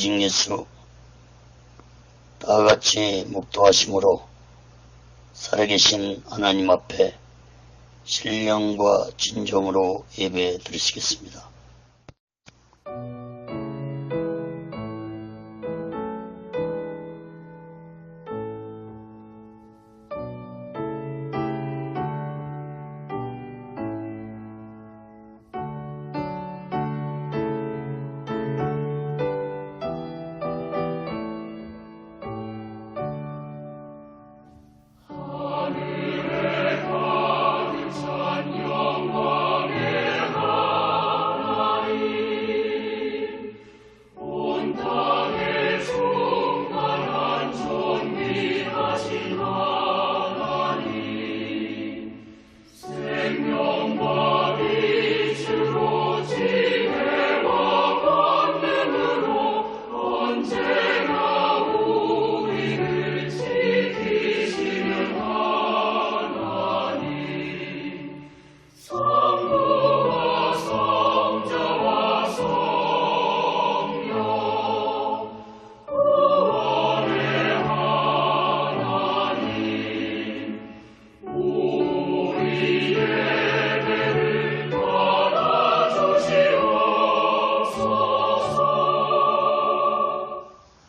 오직 예수 다같이 묵도하심으로 살아계신 하나님 앞에 신령과 진정으로 예배 드리시겠습니다.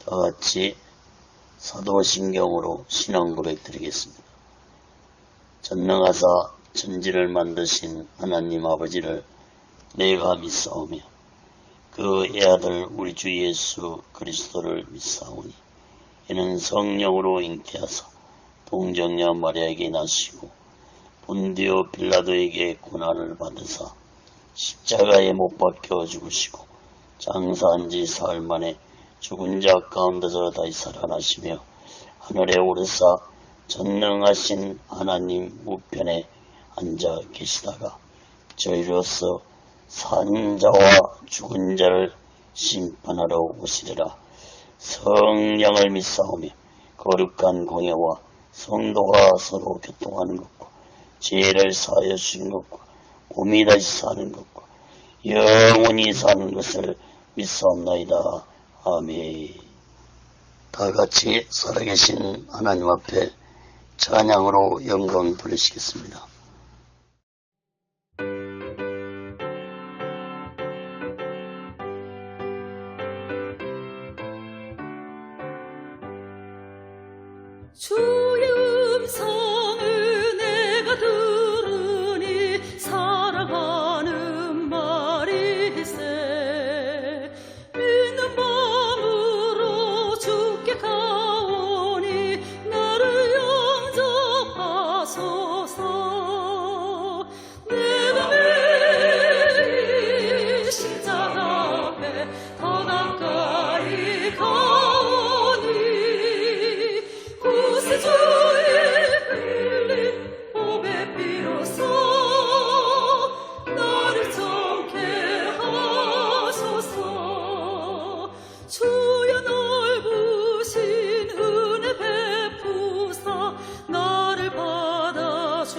다같이 사도신경으로 신앙 고백 드리겠습니다. 전능하사 천지를 만드신 하나님 아버지를 내가 믿사오며 그 애아들 우리 주 예수 그리스도를 믿사오니 이는 성령으로 잉태하사 동정녀 마리아에게 나시고 본디오 빌라도에게 고난을 받으사 십자가에 못 박혀 죽으시고 장사한 지 사흘 만에 죽은 자 가운데서 다시 살아나시며 하늘에 오르사 전능하신 하나님 우편에 앉아 계시다가 저희로서 산 자와 죽은 자를 심판하러 오시리라. 성령을 믿사오며 거룩한 공예와 성도가 서로 교통하는 것과 죄를 사하여 주신 것과 몸이 다시 사는 것과 영원히 사는 것을 믿사옵나이다. 아멘. 다같이 살아계신 하나님 앞에 찬양으로 영광 돌리시겠습니다. 주의 음성을 내가 들으니 사랑하는 말일세. 믿는 마음으로 주께 가오니 나를 영접하소서. 내가 매일 십자가 앞에 더 가까이 가오니 구세주의 흘린 보배 피로써 나를 정케 하소서. 주여 넓으신 은혜 베푸사 나를 받아주시고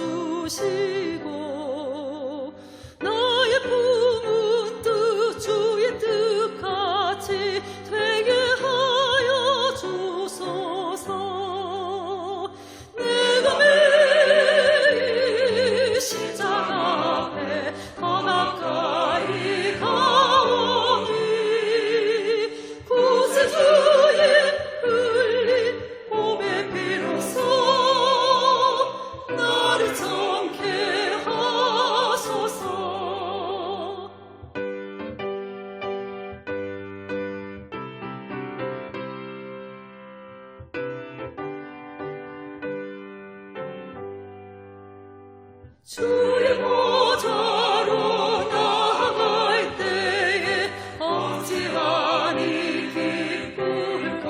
나의 품은 뜻 주의 뜻같이 되게 하여 주소서. 내가 매일 십자가 앞에 더 가까이 가오니 구세주의 흘린 보배 피로써 나를 정케 하소서. 주의 보좌로 나아갈 때에 어찌하니 기쁠까.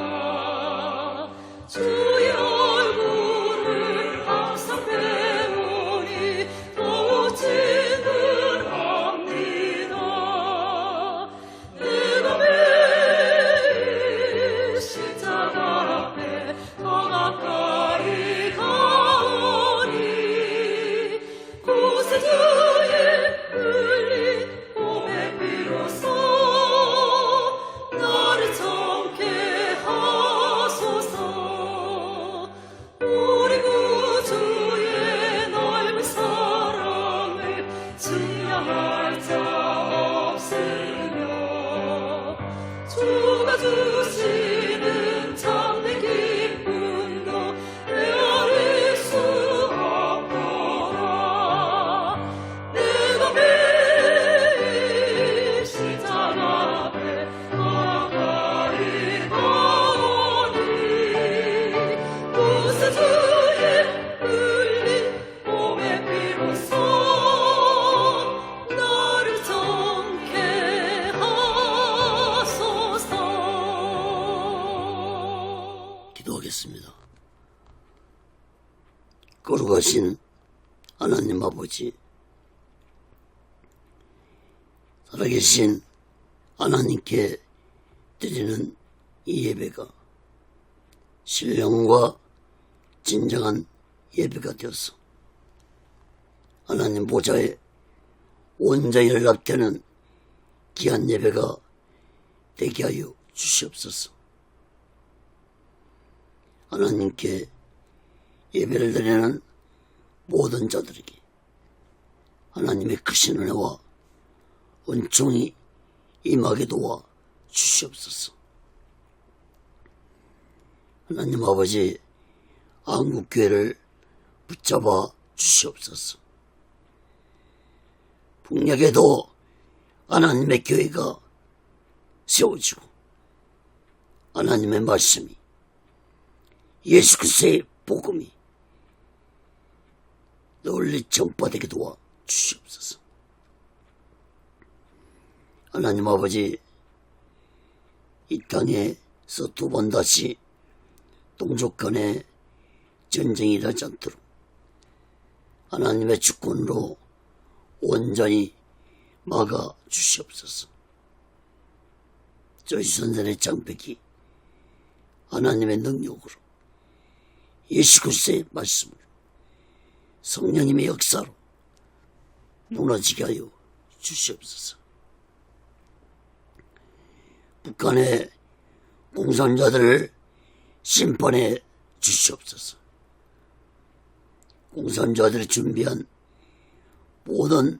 주의 얼굴을 항상 배우니 더욱 친근합니다. 내가 매일 십자가 앞에 더 가까이 가오니 기도하겠습니다. 거룩하신 하나님 아버지, 살아계신 하나님께 드리는 이 예배가 신령과 진정한 예배가 되어서 하나님 보좌에 온전히 연락되는 귀한 예배가 되게 하여 주시옵소서. 하나님께 예배를 드리는 모든 자들에게 하나님의 크신 은혜와 은총이 임하게 도와 주시옵소서. 하나님 아버지, 한국교회를 붙잡아 주시옵소서. 북녘에도 하나님의 교회가 세워지고 하나님의 말씀이, 예수 그리스도의 복음이 널리 전파되게 도와 주시옵소서. 하나님 아버지, 이 땅에서 두 번 다시 동족 간의 전쟁이 일어나지 않도록 하나님의 주권으로 온전히 막아 주시옵소서. 저희 선생의 장벽이 하나님의 능력으로, 예수 그리스도의 말씀으로, 성령님의 역사로 무너지게 하여 주시옵소서. 북한의 공산자들을 심판해 주시옵소서. 공산자들이 준비한 모든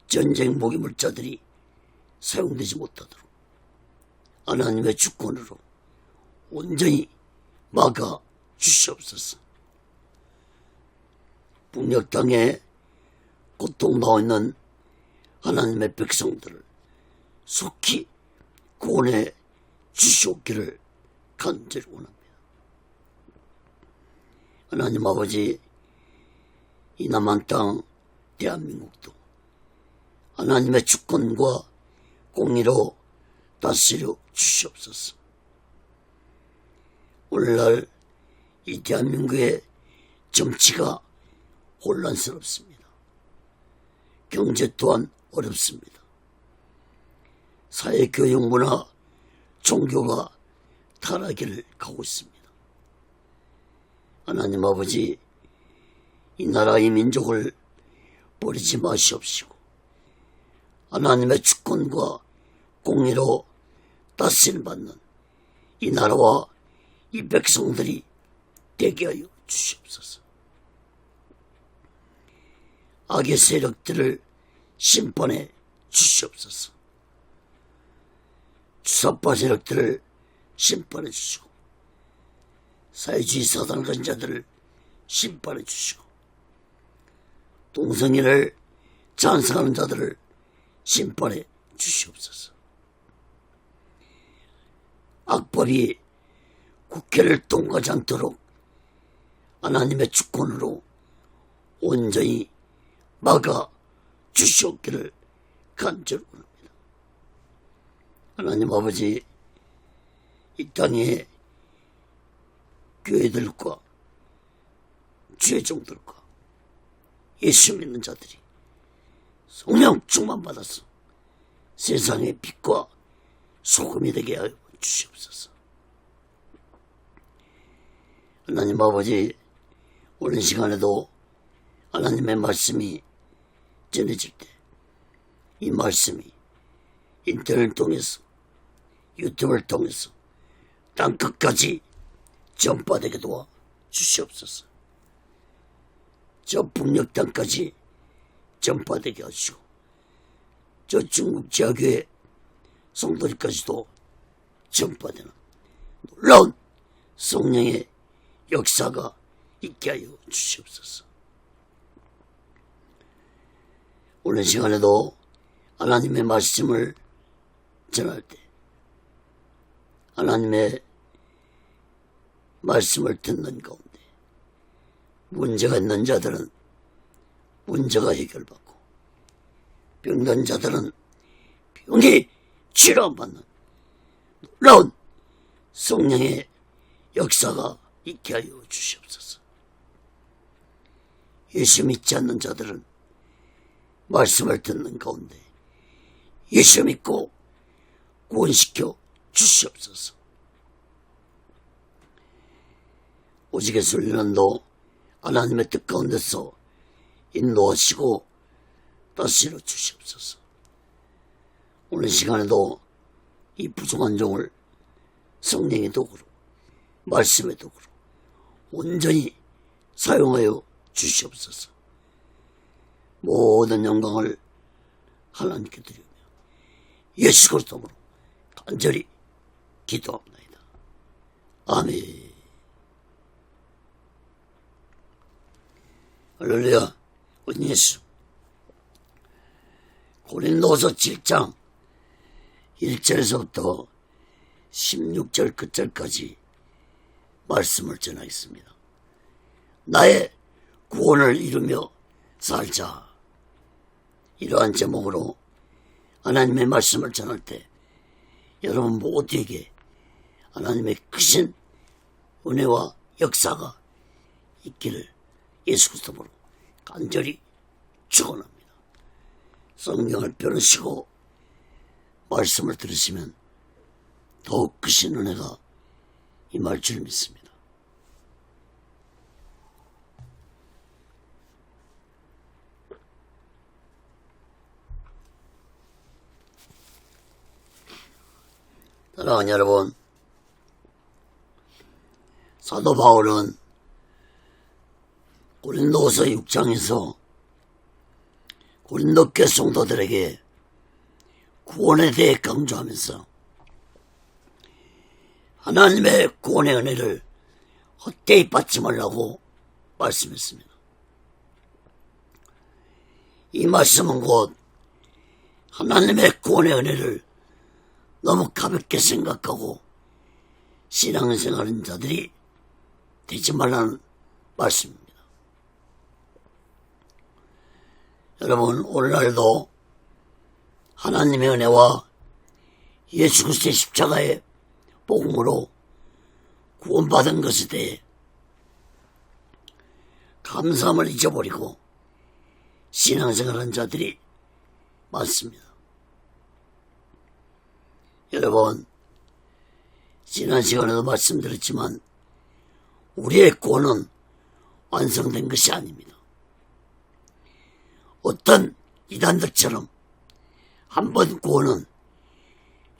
전쟁 무기물자들이 사용되지 못하도록 하나님의 주권으로 온전히 막아 주시옵소서. 북녘 땅에 고통당하고 있는 하나님의 백성들을 속히 구원해 주시옵기를 간절히 원합니다. 하나님 아버지, 이 남한 땅 대한민국도 하나님의 주권과 공의로 다스려 주시옵소서. 오늘날 이 대한민국의 정치가 혼란스럽습니다. 경제 또한 어렵습니다. 사회, 교육, 문화, 종교가 타락기를 가고 있습니다. 하나님 아버지, 이 나라, 이 민족을 버리지 마시옵시고 하나님의 주권과 공의로 다스림 받는 이 나라와 이 백성들이 되게 하여 주시옵소서. 악의 세력들을 심판해 주시옵소서. 주사파 세력들을 심판해 주시고 사회주의 사단을 가진 자들을 심판해 주시고 동성애를 찬성하는 자들을 심판해 주시옵소서. 악법이 국회를 통과하지 않도록 하나님의 주권으로 온전히 막아 주시옵기를 간절히 원합니다. 하나님 아버지, 이 땅에 교회들과 주의종들과 예수 믿는 자들이 성령 충만받아서 세상의 빛과 소금이 되게 하여 주시옵소서. 하나님 아버지, 오늘 시간에도 하나님의 말씀이 전해질 때 이 말씀이 인터넷을 통해서, 유튜브를 통해서 땅끝까지 전파되게 도와 주시옵소서. 저 북녘 땅까지 전파되게 하시고 저 중국 지하교회 성도들까지도 전파되는 놀라운 성령의 역사가 있게 하여 주시옵소서. 오늘 시간에도 하나님의 말씀을 전할 때 하나님의 말씀을 듣는 가운데 문제가 있는 자들은 문제가 해결받고 병든 자들은 병이 치료받는 놀라운 성령의 역사가 있게 하여 주시옵소서. 예수 믿지 않는 자들은 말씀을 듣는 가운데 예수 믿고 구원시켜 주시옵소서. 오직의 순련도 하나님의 뜻 가운데서 인도하시고 다스려 주시옵소서. 오늘 시간에도 이 부족한 종을 성령의 도구로, 말씀의 도구로 온전히 사용하여 주시옵소서. 모든 영광을 하나님께 드리며 예수 그리스도로 간절히 기도합니다. 아멘. 할렐루야. 은혜 예수. 고린도서 7장 1절에서부터 16절 끝절까지 말씀을 전하겠습니다. 나의 구원을 이루며 살자. 이러한 제목으로 하나님의 말씀을 전할 때 여러분 모두에게 하나님의 크신 은혜와 역사가 있기를 예수 그리스도로 간절히 축원합니다. 성경을 펴으시고 말씀을 들으시면 더욱 크신 은혜가 임할 줄 믿습니다. 사랑하는 여러분, 사도 바울은 고린도서 6장에서 고린도 교회 성도들에게 구원에 대해 강조하면서 하나님의 구원의 은혜를 헛되이 받지 말라고 말씀했습니다. 이 말씀은 곧 하나님의 구원의 은혜를 너무 가볍게 생각하고 신앙생활하는 자들이 되지 말라는 말씀입니다. 여러분, 오늘날도 하나님의 은혜와 예수 그리스도의 십자가의 복음으로 구원받은 것에 대해 감사함을 잊어버리고 신앙생활하는 자들이 많습니다. 여러분, 지난 시간에도 말씀드렸지만 우리의 구원은 완성된 것이 아닙니다. 어떤 이단들처럼 한 번 구원은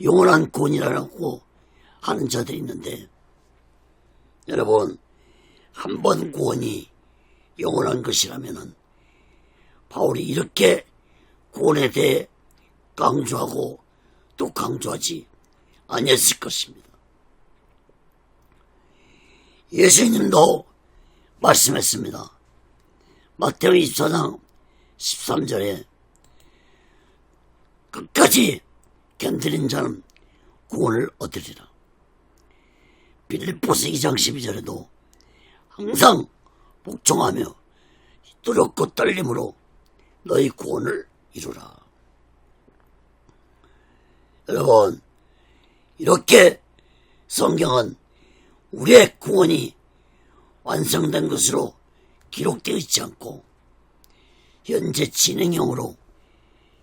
영원한 구원이라고 하는 자들이 있는데, 여러분, 한 번 구원이 영원한 것이라면 바울이 이렇게 구원에 대해 강조하고 또 강조하지 아니었을 것입니다. 예수님도 말씀했습니다. 마태오 24장 13절에 끝까지 견디는 자는 구원을 얻으리라. 빌립보서 2장 12절에도 항상 복종하며 두렵고 떨림으로 너희 구원을 이루라. 여러분, 이렇게 성경은 우리의 구원이 완성된 것으로 기록되어 있지 않고 현재 진행형으로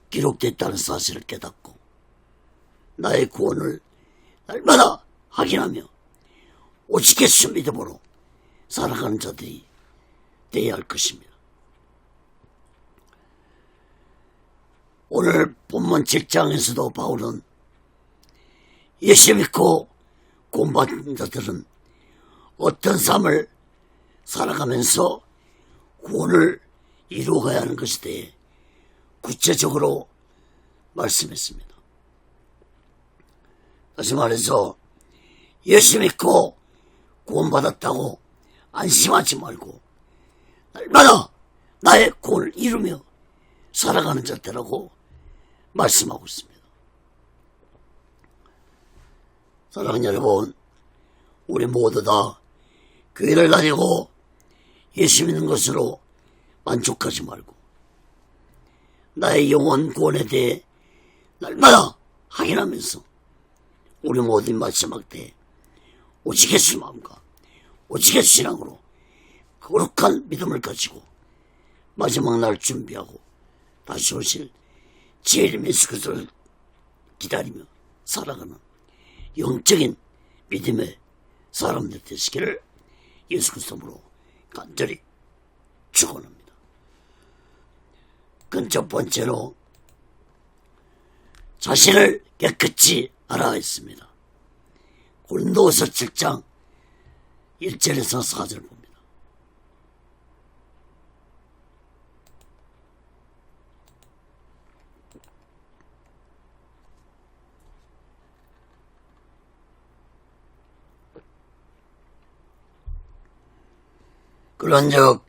기록됐다는 사실을 깨닫고 나의 구원을 날마다 확인하며 오직 예수 믿음으로 살아가는 자들이 되어야 할 것입니다. 오늘 본문 7장에서도 바울은 예수 믿고 구원받은 자들은 어떤 삶을 살아가면서 구원을 이루어가야 하는 것에 대해 구체적으로 말씀했습니다. 다시 말해서 예수 믿고 구원받았다고 안심하지 말고 날마다 나의 구원을 이루며 살아가는 자들라고 말씀하고 있습니다. 사랑하는 여러분, 우리 모두 다 교회를 다니고 예수 믿는 것으로 만족하지 말고 나의 영혼 구원에 대해 날마다 확인하면서 우리 모두 마지막 때 오직 예수 마음과 오직의 신앙으로 거룩한 믿음을 가지고 마지막 날 준비하고 다시 오실 주님 예수 그리스도를 기다리며 살아가는 영적인 믿음의 사람들 되시기를 예수 그리스도로 간절히 축원합니다. 그건 첫 번째로 자신을 깨끗이 알아야 했습니다. 고린도후서 7장 1절에서 4절 봅니다. 그런즉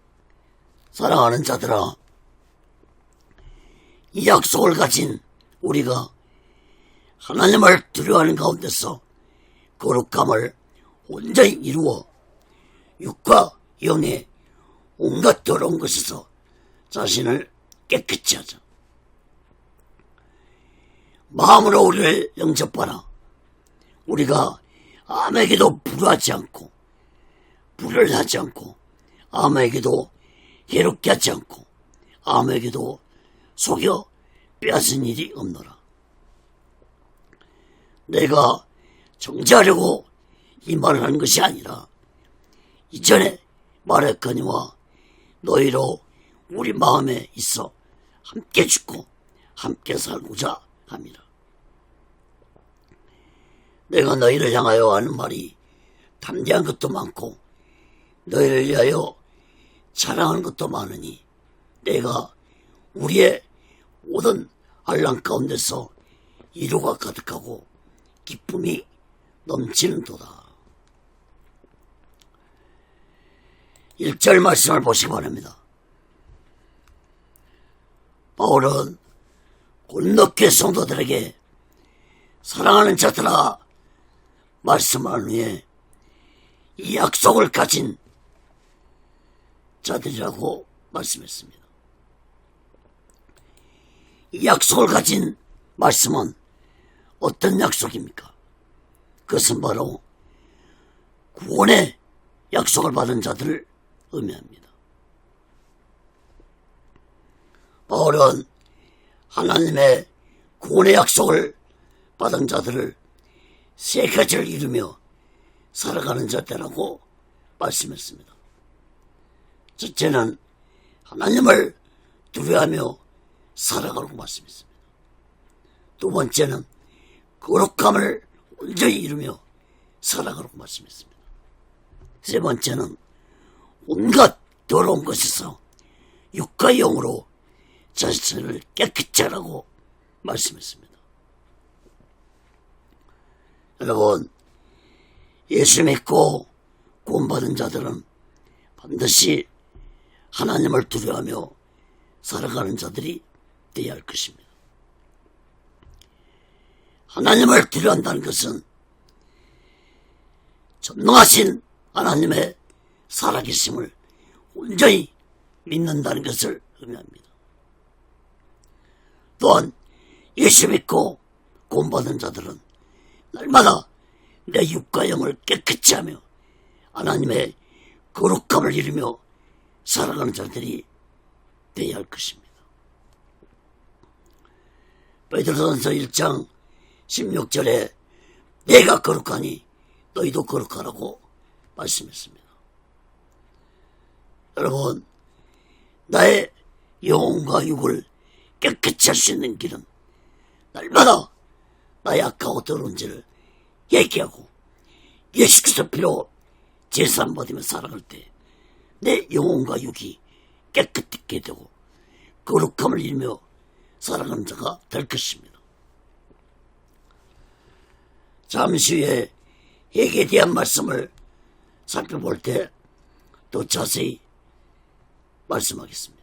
사랑하는 자들아, 이 약속을 가진 우리가 하나님을 두려워하는 가운데서 거룩함을 온전히 이루어 육과 영의 온갖 더러운 것에서 자신을 깨끗이 하자. 마음으로 우리를 영접하라. 우리가 아무에게도 불효하지 않고 불을 하지 않고 아무에게도 해롭게 하지 않고 아무에게도 속여 빼앗은 일이 없노라. 내가 정죄하려고 이 말을 하는 것이 아니라 이전에 말했거니와 너희로 우리 마음에 있어 함께 죽고 함께 살고자 함이라. 내가 너희를 향하여 하는 말이 담대한 것도 많고 너희를 위하여 자랑하는 것도 많으니 내가 우리의 모든 환난 가운데서 위로가 가득하고 기쁨이 넘치는도다. 1절 말씀을 보시기 바랍니다. 바울은 고린도 성도들에게 사랑하는 자들아 말씀한 후에 이 약속을 가진 자들이라고 말씀했습니다. 이 약속을 가진 말씀은 어떤 약속입니까? 그것은 바로 구원의 약속을 받은 자들을 의미합니다. 바울은 하나님의 구원의 약속을 받은 자들을 세 가지를 이루며 살아가는 자들이라고 말씀했습니다. 첫째는 하나님을 두려워하며 살아가라고 말씀했습니다. 두 번째는 거룩함을 온전히 이루며 살아가라고 말씀했습니다. 세 번째는 온갖 더러운 것에서 육과 영으로 자신을 깨끗이 하라고 말씀했습니다. 여러분, 예수 믿고 구원받은 자들은 반드시 하나님을 두려워하며 살아가는 자들이 되어야 할 것입니다. 하나님을 두려워한다는 것은 전능하신 하나님의 살아계심을 온전히 믿는다는 것을 의미합니다. 또한 예수 믿고 구원받은 자들은 날마다 내 육과 영을 깨끗이 하며 하나님의 거룩함을 이루며 살아가는 자들이 되어야 할 것입니다. 베드로전서 1장 16절에 내가 거룩하니 너희도 거룩하라고 말씀했습니다. 여러분, 나의 영혼과 육을 깨끗이 할 수 있는 길은 날마다 나의 악하고 더러운 죄를 얘기하고 예수 그리스도 피로 제사함 받으며 살아갈 때 내 영혼과 육이 깨끗하게 되고 거룩함을 이루며 살아가는 자가 될 것입니다. 잠시 후에 회개에 대한 말씀을 살펴볼 때 더 자세히 말씀하겠습니다.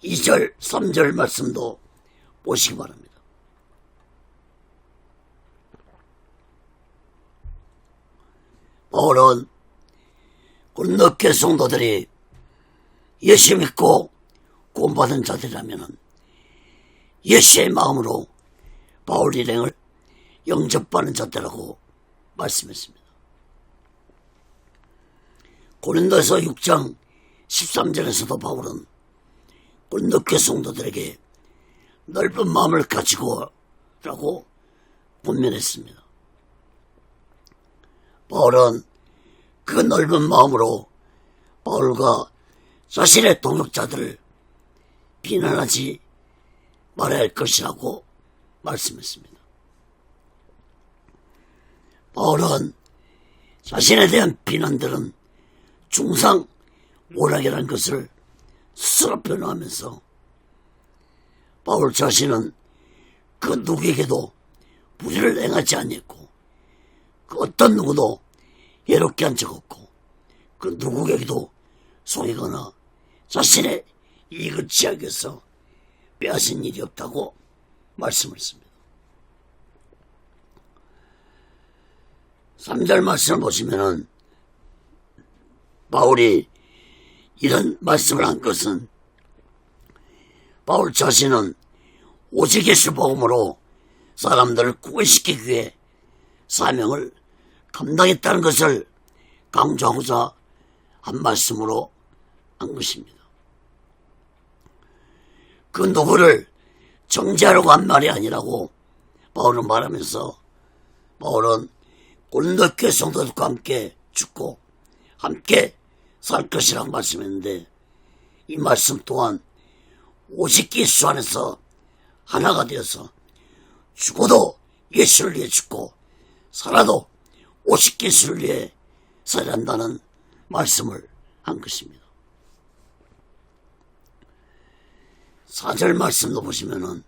2절, 3절 말씀도 보시기 바랍니다. 바울은 고린도 교회 성도들이 예수 믿고 구원받은 자들이라면 예수의 마음으로 바울 일행을 영접하는 자들이라고 말씀했습니다. 고린도서 6장 13절에서도 바울은 고린도 성도들에게 넓은 마음을 가지고 라고 분명했습니다. 바울은 그 넓은 마음으로 바울과 자신의 동역자들을 비난하지 말아야 할 것이라고 말씀했습니다. 바울은 자신에 대한 비난들은 중상 오락이라는 것을 스스로 변호하면서 바울 자신은 그 누구에게도 불의를 행하지 않았고 그 어떤 누구도 괴롭게 한 적 없고 그 누구에게도 속이거나 자신의 이익을 취하기 위해서 빼앗은 일이 없다고 말씀을 했습니다. 3절 말씀을 보시면은 바울이 이런 말씀을 한 것은 바울 자신은 오직 예수 복음으로 사람들을 구원시키기 위해 사명을 감당했다는 것을 강조하고자 한 말씀으로 한 것입니다. 그 누구를 정죄하려고 한 말이 아니라고 바울은 말하면서 바울은 고린도 교회 성도들과 함께 죽고 함께 살 것이라고 말씀했는데 이 말씀 또한 오직 예수 안에서 하나가 되어서 죽어도 예수를 위해 죽고 살아도 오직 예수를 위해 살아야 한다는 말씀을 한 것입니다. 4절 말씀도 보시면은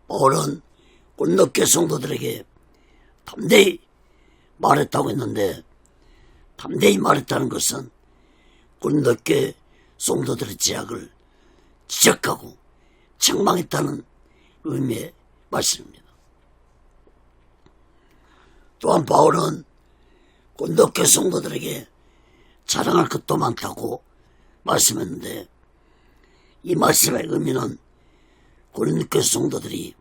바울은 고린도 교회 성도들에게 담대히 말했다고 했는데 담대히 말했다는 것은 고린도 교회 성도들의 죄악을 지적하고 책망했다는 의미의 말씀입니다. 또한 바울은 고린도 교회 성도들에게 자랑할 것도 많다고 말씀했는데 이 말씀의 의미는 고린도 교회 성도들이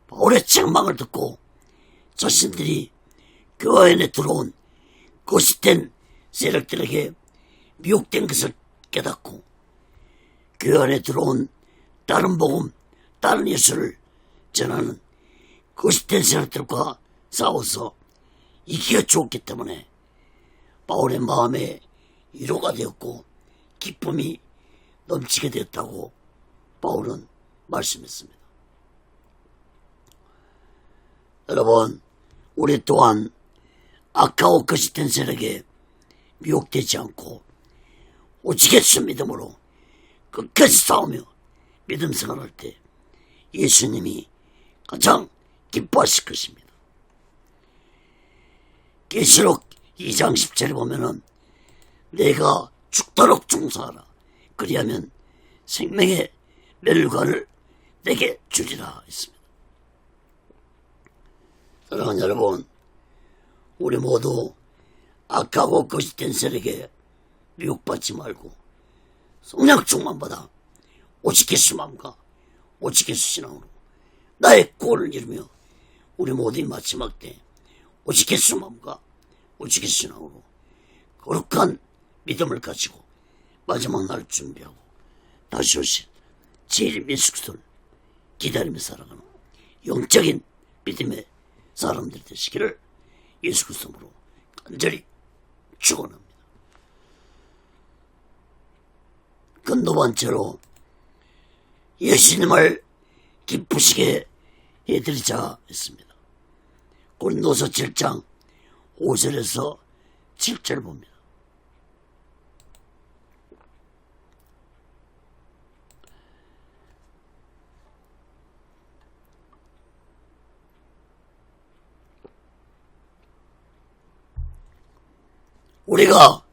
바울의 책망을 듣고 자신들이 교회 안에 들어온 거짓된 세력들에게 미혹된 것을 깨닫고 교회 안에 들어온 다른 복음, 다른 예수를 전하는 거짓된 세력들과 싸워서 이기가 좋았기 때문에 바울의 마음에 위로가 되었고 기쁨이 넘치게 되었다고 바울은 말씀했습니다. 여러분, 우리 또한 악하고 거짓된 세력에 미혹되지 않고 오직 예수 믿음으로 끝까지 싸우며 믿음 생활할 때 예수님이 가장 기뻐하실 것입니다. 계시록 2장 10절에 보면은 내가 죽도록 중사하라 그리하면 생명의 멸관을 내게 주리라 했습니다. 사랑하는 여러분, 우리 모두 악하고 거짓된 세력에 미혹받지 말고 성령 충만 받아 오직 예수 마음과 오직 예수 신앙으로 나의 구원을 이루며 우리 모두의 마지막 때 오직 예수 마음과 오직 예수 신앙으로 거룩한 믿음을 가지고 마지막 날 준비하고 다시 오실 제일 예수 그리스도를 기다리며 살아가는 영적인 믿음의 사람들이 되시기를 예수 그리스도로 간절히 축원합니다. 그 두 번째로 예수님을 기쁘시게 해드리자 했습니다. 고린도서 7장 5절에서 7절 봅니다. 우리가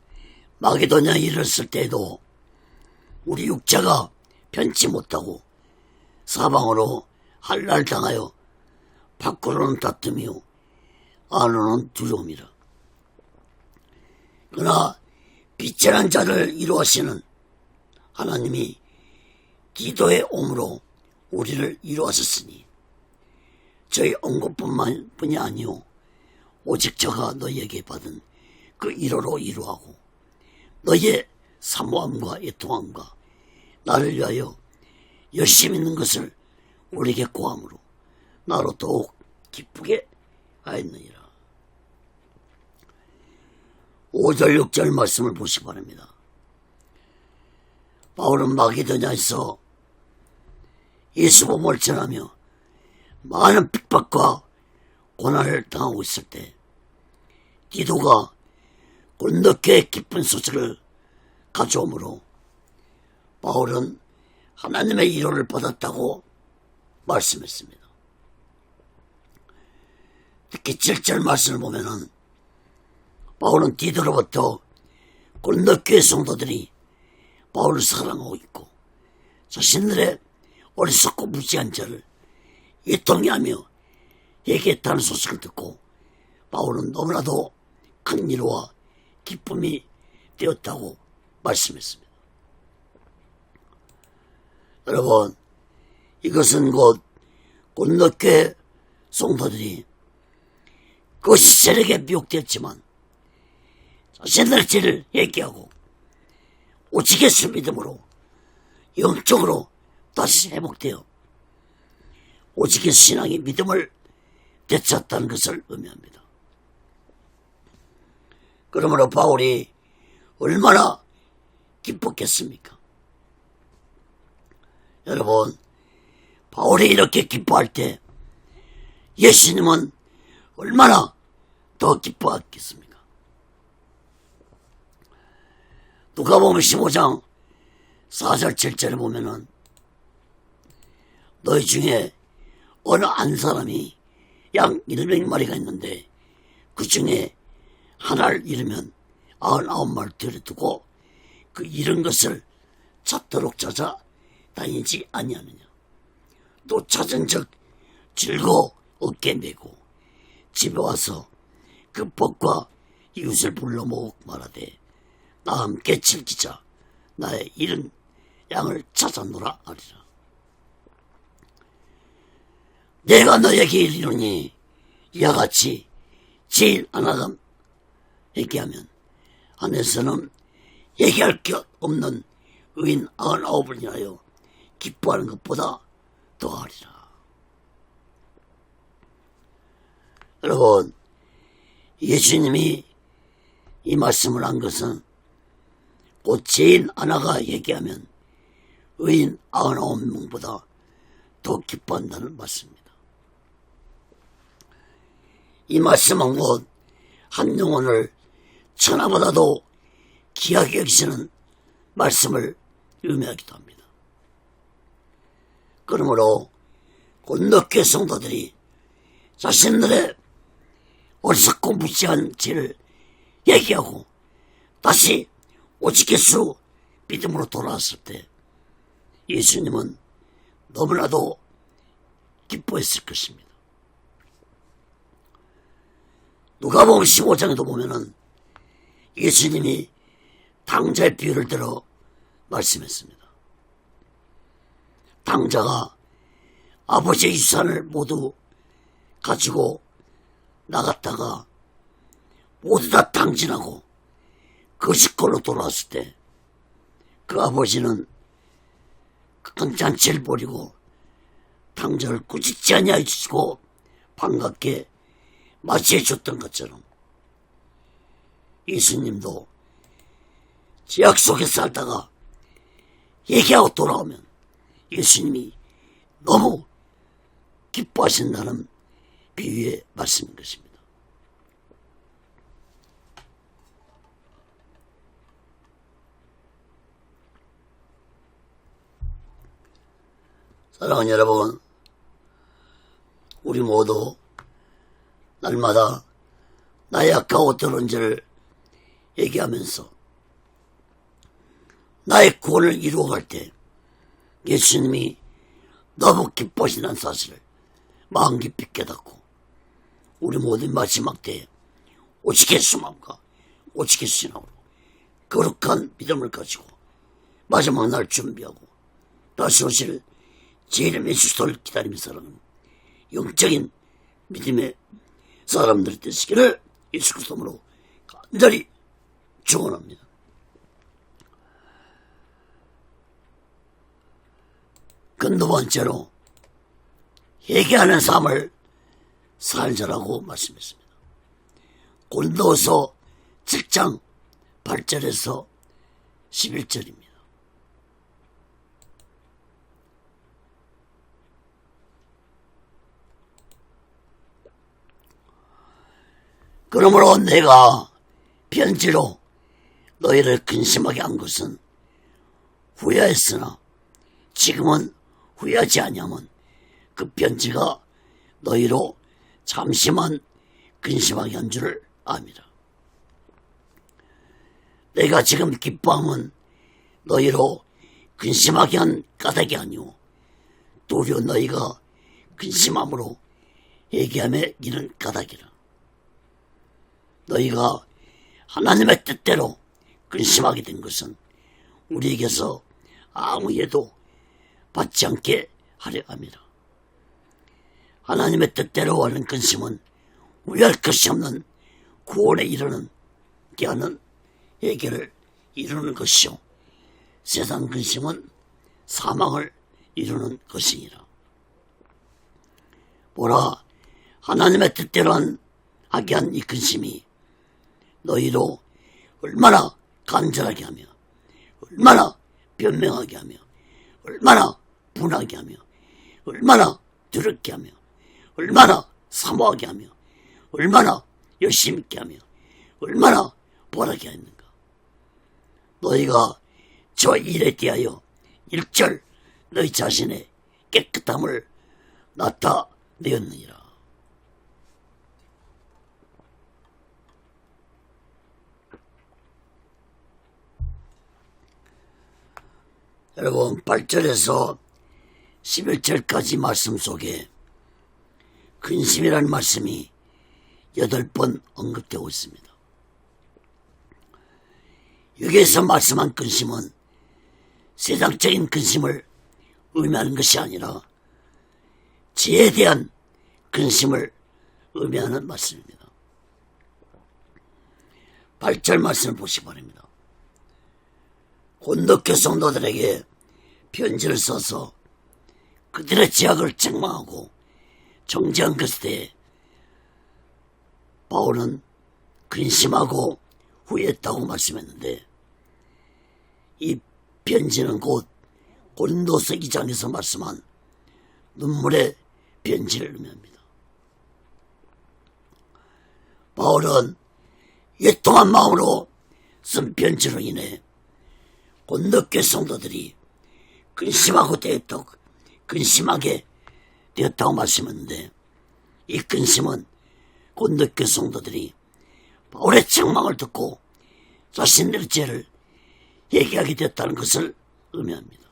마게도냐에 이르렀을 때에도 우리 육체가 편치 못하고 사방으로 한랄당하여 밖으로는 다툼이요 안으로는 두려움이라. 그러나 빛이란 자를 이루하시는 하나님이 기도의 옴으로 우리를 이루하셨으니 저희 언급뿐이 아니요 오직 저가 너희에게 받은 그 1호로 이루하고 너희의 사모함과 애통함과 나를 위하여 열심히 있는 것을 우리에게 고함으로 나로 더욱 기쁘게 하였느니라. 5절 6절 말씀을 보시기 바랍니다. 바울은 마게도냐에서 예수복음을 전하며 많은 핍박과 고난을 당하고 있을 때 디도가 골로새의 기쁜 소식을 가져오므로 바울은 하나님의 위로를 받았다고 말씀했습니다. 특히 7절 말씀을 보면은 바울은 디도로부터 골로새 성도들이 바울을 사랑하고 있고 자신들의 어리석고 무지한 자를 애통해하며 얘기했다는 소식을 듣고 바울은 너무나도 큰 위로와 기쁨이 되었다고 말씀했습니다. 여러분, 이것은 곧 골로새 성도들이 그 시절에게 미혹되었지만 자신들의 죄를 얘기하고 오직 예수 믿음으로 영적으로 다시 회복되어 오직 예수 신앙의 믿음을 되찾았다는 것을 의미합니다. 그러므로 바울이 얼마나 기뻤겠습니까? 여러분, 바울이 이렇게 기뻐할 때 예수님은 얼마나 더 기뻐했겠습니까? 누가복음 15장 4절 7절에 보면은 너희 중에 어느 한 사람이 양 100마리가 있는데 그 중에 하나를 잃으면 99마리를 들여두고 그 잃은 것을 찾도록 찾아 다니지 아니하느냐. 또 찾은 적 즐거워 어깨 메고 집에 와서 그 벗과 이웃을 불러 모으고 말하되 나 함께 즐기자 나의 잃은 양을 찾아노라 하리라. 내가 너에게 이르노니 이와 같이 제일 하나가 얘기하면 안에서는 얘기할 것 없는 의인 99을 인하여 기뻐하는 것보다 더하리라. 여러분, 예수님이 이 말씀을 한 것은 곧 죄인 하나가 얘기하면 의인 99명보다 더 기뻐한다는 말씀입니다. 이 말씀은 곧 한 영혼을 천하보다도 귀하게 여기시는 말씀을 의미하기도 합니다. 그러므로 골로새 성도들이 자신들의 어리석고 무지한 죄를 얘기하고 다시 오직 예수 믿음으로 돌아왔을 때 예수님은 너무나도 기뻐했을 것입니다. 누가복음 15장에도 보면은 예수님이 당자의 비유를 들어 말씀했습니다. 당자가 아버지의 유산을 모두 가지고 나갔다가 모두 다 탕진하고 거식걸로 돌아왔을 때 그 아버지는 큰 잔치를 벌이고 당자를 꾸짖지 아니하여 주시고 반갑게 맞이해 줬던 것처럼 예수님도 죄악 속에 살다가 얘기하고 돌아오면 예수님이 너무 기뻐하신다는 비유의 말씀인 것입니다. 사랑하는 여러분, 우리 모두 날마다 나의 아까워 들은 죄를 얘기하면서 나의 구원을 이루어갈 때 예수님이 너무 기뻐하시는 사실을 마음 깊이 깨닫고 우리 모든 마지막 때에 오직 예수 마음과 오직 예수 신앙으로 거룩한 믿음을 가지고 마지막 날 준비하고 다시 오실 제1의 메시지를 기다리며 살아가는 영적인 믿음의 사람들이 되시기를 예수 그리스도로 간절히 축원합니다. 두 번째로 회개하는 삶을 살자라고 말씀했습니다. 고린도서 7장 8절에서 11절입니다. 그러므로 내가 편지로 너희를 근심하게 한 것은 후회했으나 지금은 후회하지 아니하면 그 편지가 너희로 잠시만 근심하게 한 줄을 압니다. 내가 지금 기뻐함은 너희로 근심하게 한 까닭이 아니오 도리어 너희가 근심함으로 회개함에 이른 까닭이라. 너희가 하나님의 뜻대로 근심하게 된 것은 우리에게서 아무 예도 받지 않게 하려 합니다. 하나님의 뜻대로 하는 근심은 후회할 것이 없는 구원에 이르는 게 하는 해결을 이루는 것이요 세상 근심은 사망을 이루는 것이니라. 보라, 하나님의 뜻대로 하게 한 이 근심이 너희로 얼마나 간절하게 하며 얼마나 변명하게 하며 얼마나 분하게 하며 얼마나 두렵게 하며 얼마나 사모하게 하며 얼마나 열심히 있게 하며 얼마나 보라게 하는가. 너희가 저 일에 대하여 일절 너희 자신의 깨끗함을 나타내었느니라. 여러분, 8절에서 11절까지 말씀 속에 근심이라는 말씀이 8번 언급되고 있습니다. 여기에서 말씀한 근심은 세상적인 근심을 의미하는 것이 아니라 죄에 대한 근심을 의미하는 말씀입니다. 8절 말씀을 보시기 바랍니다. 고린도 성도들에게 편지를 써서 그들의 죄악을 책망하고 정죄한 것에 대해 바울은 근심하고 후회했다고 말씀했는데 이 편지는 곧 고린도서 2장에서 말씀한 눈물의 편지를 의미합니다. 바울은 애통한 마음으로 쓴 편지로 인해 고린도 성도들이 근심하게 되었다고 말씀했는데 이 근심은 고린도 성도들이 바울의 책망을 듣고 자신들의 죄를 얘기하게 되었다는 것을 의미합니다.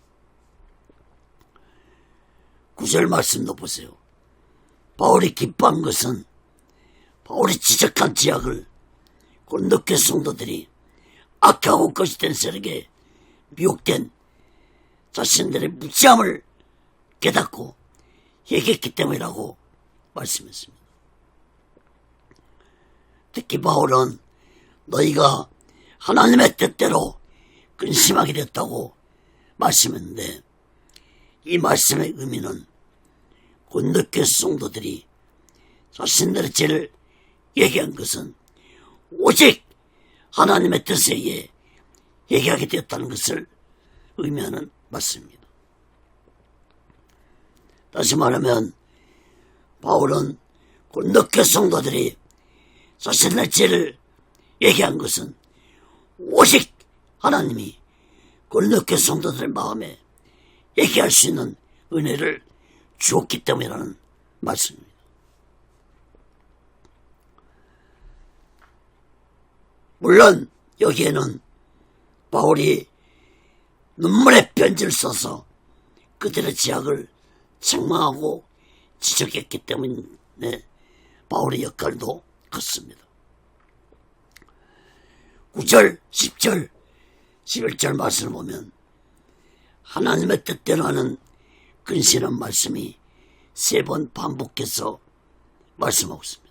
9절 말씀도 보세요. 바울이 기뻐한 것은 바울이 지적한 죄악을 고린도 성도들이 악하고 거짓된 세력에 미혹된 자신들의 무지함을 깨닫고 얘기했기 때문이라고 말씀했습니다. 특히 바울은 너희가 하나님의 뜻대로 근심하게 됐다고 말씀했는데 이 말씀의 의미는 고린도 성도들이 자신들의 죄를 얘기한 것은 오직 하나님의 뜻에 의해 얘기하게 되었다는 것을 의미하는 말씀입니다. 다시 말하면 바울은 고린도 성도들이 자신의 죄를 얘기한 것은 오직 하나님이 고린도 성도들의 마음에 얘기할 수 있는 은혜를 주었기 때문이라는 말씀입니다. 물론 여기에는 바울이 눈물의 편지를 써서 그들의 죄악을 책망하고 지적했기 때문에 바울의 역할도 컸습니다. 9절, 10절, 11절 말씀을 보면 하나님의 뜻대로 하는 근심한 말씀이 3번 반복해서 말씀하고 있습니다.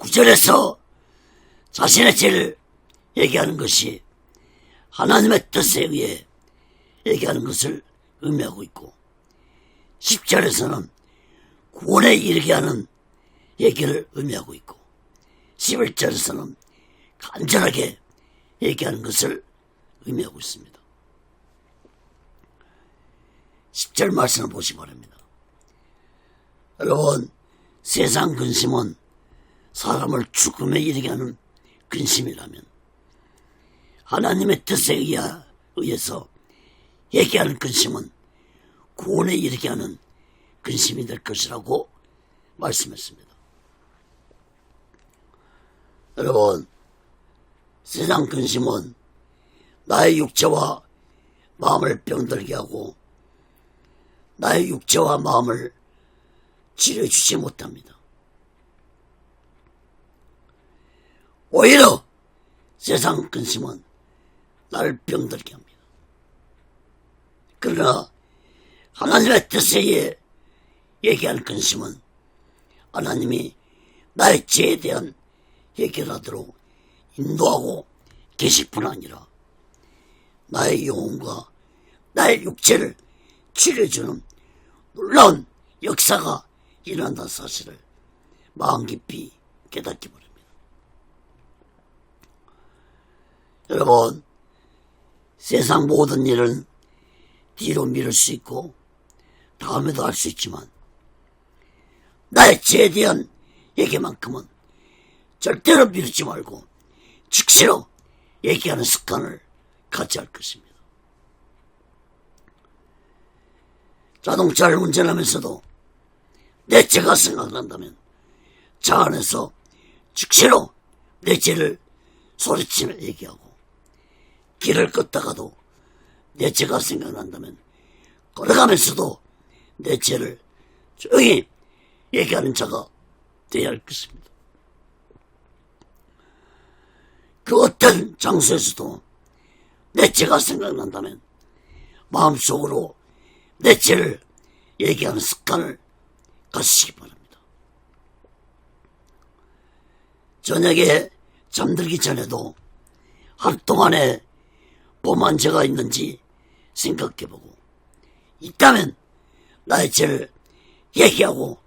구절에서 자신의 죄를 얘기하는 것이 하나님의 뜻에 의해 얘기하는 것을 의미하고 있고, 10절에서는 구원에 이르게 하는 얘기를 의미하고 있고, 11절에서는 간절하게 얘기하는 것을 의미하고 있습니다. 10절 말씀을 보시기 바랍니다. 여러분, 세상 근심은 사람을 죽음에 이르게 하는 근심이라면, 하나님의 뜻에 의해서 얘기하는 근심은 구원에 이르게 하는 근심이 될 것이라고 말씀했습니다. 여러분, 세상 근심은 나의 육체와 마음을 병들게 하고 나의 육체와 마음을 치료해주지 못합니다. 오히려 세상 근심은 나를 병들게 합니다. 그러나 하나님의 뜻에 의해 얘기하는 근심은 하나님이 나의 죄에 대한 얘기를 하도록 인도하고 계실 뿐 아니라 나의 영혼과 나의 육체를 치료해주는 놀라운 역사가 일어난다는 사실을 마음 깊이 깨닫기 바랍니다. 여러분, 세상 모든 일은 뒤로 미룰 수 있고 다음에도 할 수 있지만 나의 죄에 대한 얘기만큼은 절대로 미루지 말고 즉시로 얘기하는 습관을 갖지 할 것입니다. 자동차를 운전하면서도 내 죄가 생각난다면 차 안에서 즉시로 내 죄를 소리치며 얘기하고, 길을 걷다가도 내 죄가 생각난다면 걸어가면서도 내 죄를 조용히 얘기하는 자가 되어야 할 것입니다. 그 어떤 장소에서도 내 죄가 생각난다면 마음속으로 내 죄를 얘기하는 습관을 가지시기 바랍니다. 저녁에 잠들기 전에도 하루 동안에 범한 죄가 있는지 생각해보고, 있다면 나의 죄를 얘기하고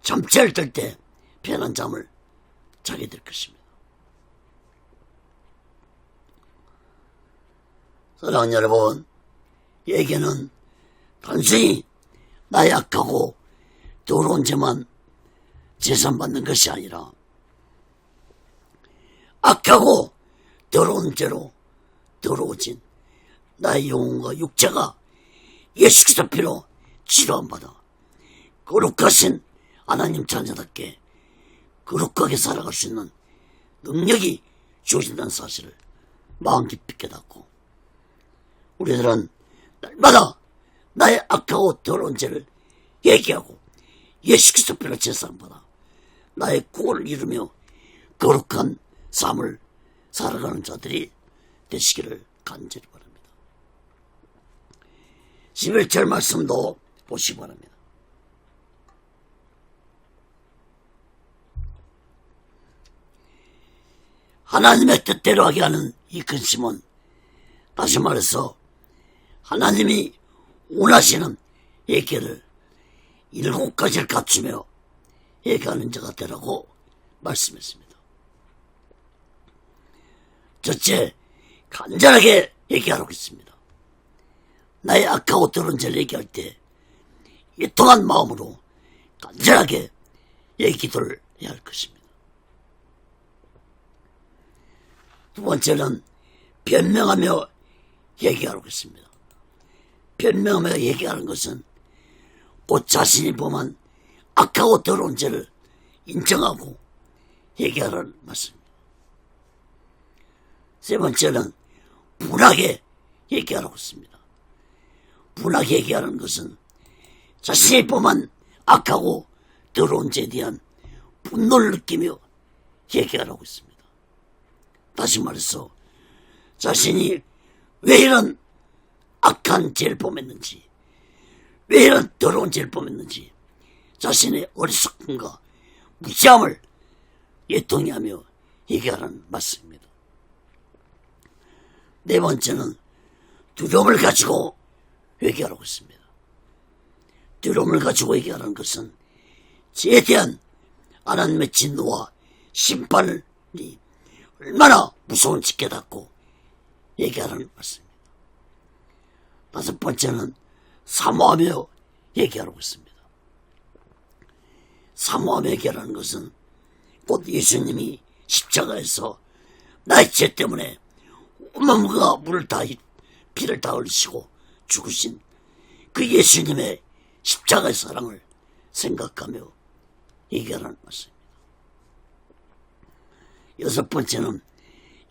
잠자리를 들 때 편한 잠을 자게 될 것입니다. 사랑하는 여러분, 얘기는 단순히 나의 악하고 더러운 죄만 재산받는 것이 아니라 악하고 더러운 죄로 더러워진 나의 영혼과 육체가 예수 그리스도 피로 치료함받아 거룩하신 하나님 자녀답게 거룩하게 살아갈 수 있는 능력이 주어진다는 사실을 마음 깊이 깨닫고, 우리들은 날마다 나의 악하고 더러운 죄를 얘기하고 예수 그리스도 피로 제사함받아 나의 구원을 이루며 거룩한 삶을 살아가는 자들이 되시기를 간절히 바랍니다. 11절 말씀도 보시기 바랍니다. 하나님의 뜻대로 하게 하는 이 근심은, 다시 말해서 하나님이 원하시는 얘기를 7가지를 갖추며 얘기하는 자가 되라고 말씀했습니다. 첫째, 간절하게 얘기하라고 했습니다. 나의 악하고 더러운 죄를 얘기할 때 이통한 마음으로 간절하게 기도를 해야 할 것입니다. 두 번째는 변명하며 얘기하라고 했습니다. 변명하며 얘기하는 것은 곧 자신이 범한 악하고 더러운 죄를 인정하고 얘기하라는 말씀입니다. 세 번째는 분하게 얘기하라고 했습니다. 분하게 얘기하는 것은 자신이 범한 악하고 더러운 죄에 대한 분노를 느끼며 얘기하라고 했습니다. 다시 말해서 자신이 왜 이런 악한 죄를 범했는지, 왜 이런 더러운 죄를 범했는지 자신의 어리석음과 무지함을 예통하며 얘기하라는 말씀입니다. 네 번째는 두려움을 가지고 얘기하라고 했습니다. 두려움을 가지고 얘기하라는 것은 죄에 대한 하나님의 진노와 심판이 얼마나 무서운지 깨닫고 얘기하라는 말씀입니다. 다섯 번째는 사모하며 얘기하라고 했습니다. 사모하며 얘기하라는 것은 곧 예수님이 십자가에서 나의 죄 때문에 온몸과 피를 다 흘리시고 죽으신 그 예수님의 십자가의 사랑을 생각하며 얘기하라는 말씀입니다. 여섯 번째는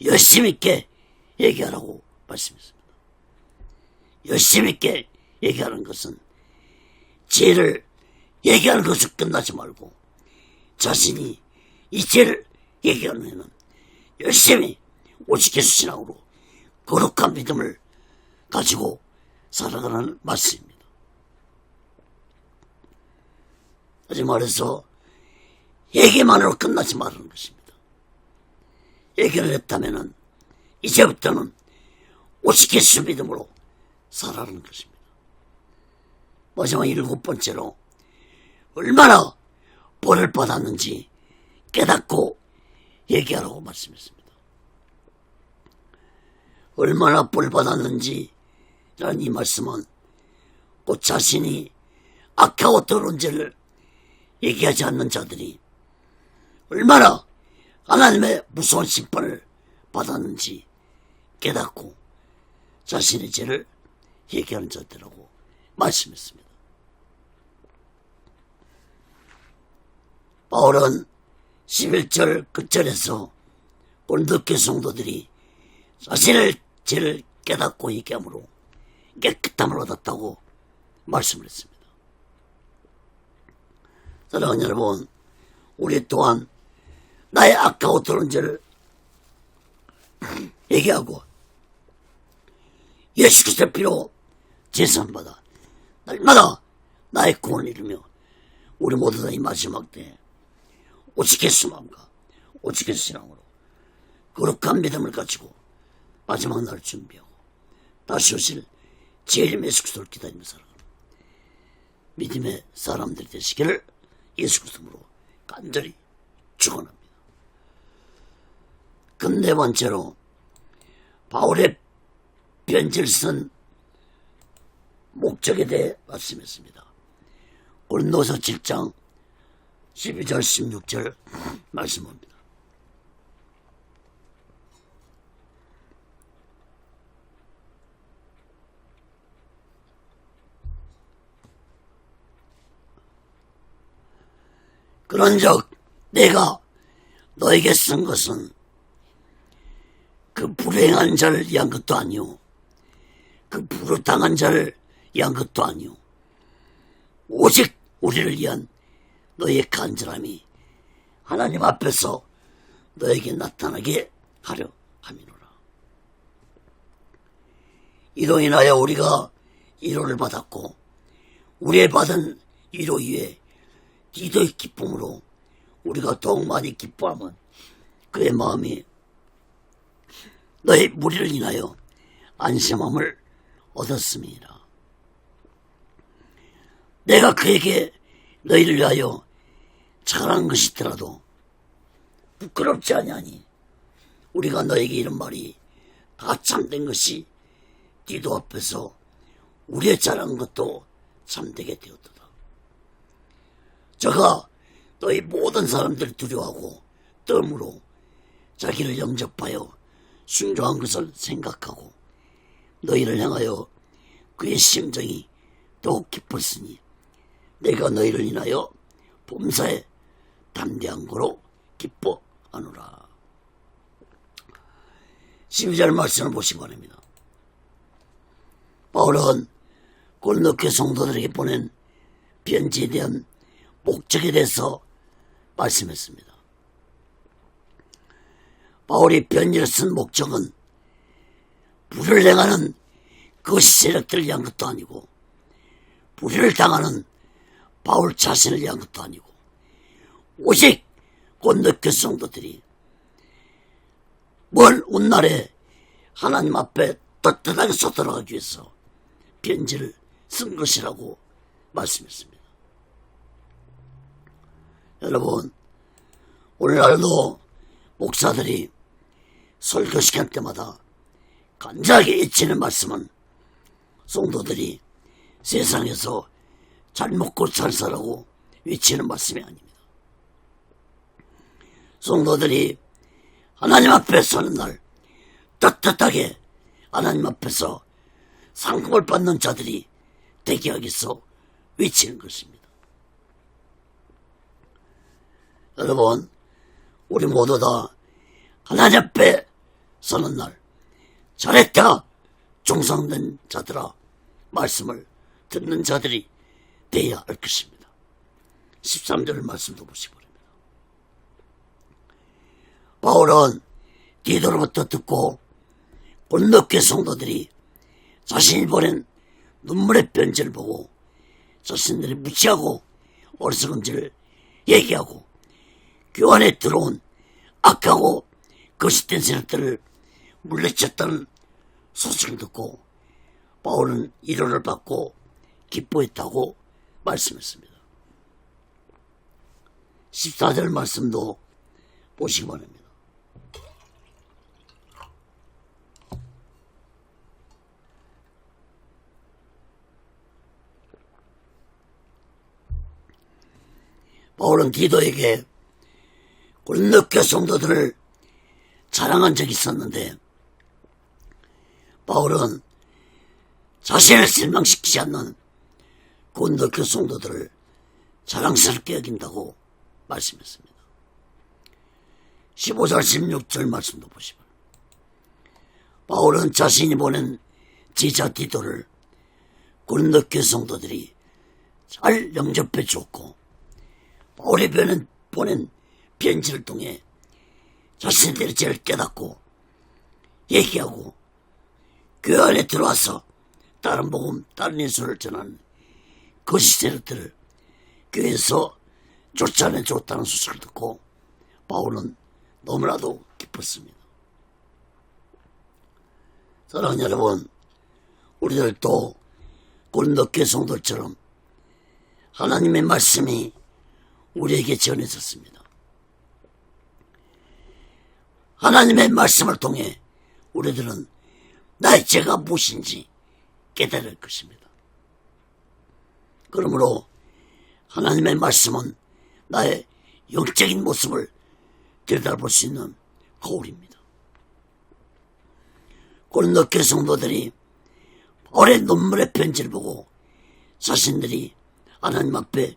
열심 있게 얘기하라고 말씀했습니다. 열심 있게 얘기하는 것은 죄를 얘기하는 것을 끝나지 말고 자신이 이 죄를 얘기하는 해는 열심히 오직 예수 신앙으로 거룩한 믿음을 가지고 살아가는 말씀입니다. 다시 말해서 얘기만으로 끝나지 말라는 것입니다. 얘기를 했다면 이제부터는 오직 예수 믿음으로 살아가는 것입니다. 마지막 일곱 번째로 얼마나 벌을 받았는지 깨닫고 얘기하라고 말씀했습니다. 얼마나 벌 받았는지 라는 이 말씀은 곧 자신이 악하고 더러운 죄를 얘기하지 않는 자들이 얼마나 하나님의 무서운 심판을 받았는지 깨닫고 자신의 죄를 얘기하는 자들이라고 말씀했습니다. 바울은 11절 끝절에서 고린도 성도들이 자신의 죄를 깨닫고 얘기함으로 깨끗함을 얻었다고 말씀을 했습니다. 사랑하는 여러분, 우리 또한 나의 악하고 더러운 죄를 얘기하고 예수 그리스도의 피로 제사함받아 날마다 나의 구원을 이루며 우리 모두 다 이 마지막 때에 오직 예수 마음과 오직 예수 신앙으로 거룩한 믿음을 가지고 마지막 날을 준비하고 다시 오실 재림 예수 그리스도를 기다리며 살아가는 믿음의 사람들이 되시기를 예수 그리스도로 간절히 축원합니다. 네 번째로 바울의 편지를 쓴 목적에 대해 말씀했습니다. 고린도서 7장 12절 16절 말씀합니다. 그런즉 내가 너에게 쓴 것은 그 불행한 자를 위한 것도 아니오 그 부르당한 자를 위한 것도 아니오 오직 우리를 위한 너의 간절함이 하나님 앞에서 너에게 나타나게 하려 함이노라. 이로 인하여 우리가 위로를 받았고 우리의 받은 위로 위에 기도의 기쁨으로 우리가 더욱 많이 기뻐하면 그의 마음이 너의 무리를 인하여 안심함을 얻었음이라. 내가 그에게 너희를 위하여 잘한 것이더라도 부끄럽지 아니하니 우리가 너에게 이런 말이 다 참된 것이 디도 앞에서 우리의 잘한 것도 참되게 되었도다. 저가 너희 모든 사람들을 두려워하고 뜸으로 자기를 영접하여 순종한 것을 생각하고 너희를 향하여 그의 심정이 더욱 깊었으니 내가 너희를 인하여 범사에 담대한 거로 기뻐하노라. 12절 말씀을 보시기 바랍니다. 바울은 고린도 교회 성도들에게 보낸 편지에 대한 목적에 대해서 말씀했습니다. 바울이 편지를 쓴 목적은 불을 행하는 그 세력들을 위한 것도 아니고 불의를 당하는 바울 자신을 위한 것도 아니고 오직 꽃넣교 성도들이 먼 훗날에 하나님 앞에 떳떳하게 서들어가기 위해서 편지를 쓴 것이라고 말씀했습니다. 여러분, 오늘날도 목사들이 설교 시간 때마다 간절하게 외치는 말씀은 성도들이 세상에서 잘 먹고 잘 살라고 외치는 말씀이 아닙니다. 성도들이 하나님 앞에 서는 날 떳떳하게 하나님 앞에서 상급을 받는 자들이 되게 하기 위해서 외치는 것입니다. 여러분, 우리 모두 다 하나님 앞에 서는 날 잘했다 종상된 자들아 말씀을 듣는 자들이 되어야 할 것입니다. 13절 말씀도 보시기 바랍니다. 바울은 디도로부터 듣고 골로새 성도들이 자신이 보낸 눈물의 편지를 보고 자신들이 무시하고 어리석은지를 얘기하고 교환에 들어온 악하고 거짓된 세력들을 물리쳤다는 소식을 듣고 바울은 위로를 받고 기뻐했다고 말씀했습니다. 14절 말씀도 보시기 바랍니다. 바울은 디도에게 골로새 성도들을 자랑한 적이 있었는데 바울은 자신을 실망시키지 않는 골로새 성도들을 자랑스럽게 여긴다고 말씀했습니다. 15절 16절 말씀도 보시면 바울은 자신이 보낸 제자 디도를 골로새 성도들이 잘 영접해 주었고 바울이 보낸 편지를 통해 자신들의 죄를 깨닫고 얘기하고 교회 안에 들어와서 다른 복음, 다른 예수를 전하는 거짓 세력들을 교회에서 쫓아내 줬다는 소식을 듣고 바울은 너무나도 기뻤습니다. 사랑하는 여러분, 우리들도 골로새 성도들처럼 하나님의 말씀이 우리에게 전해졌습니다. 하나님의 말씀을 통해 우리들은 나의 죄가 무엇인지 깨달을 것입니다. 그러므로 하나님의 말씀은 나의 영적인 모습을 들여다볼 수 있는 거울입니다. 골로새 성도들이 바울의 눈물의 편지를 보고 자신들이 하나님 앞에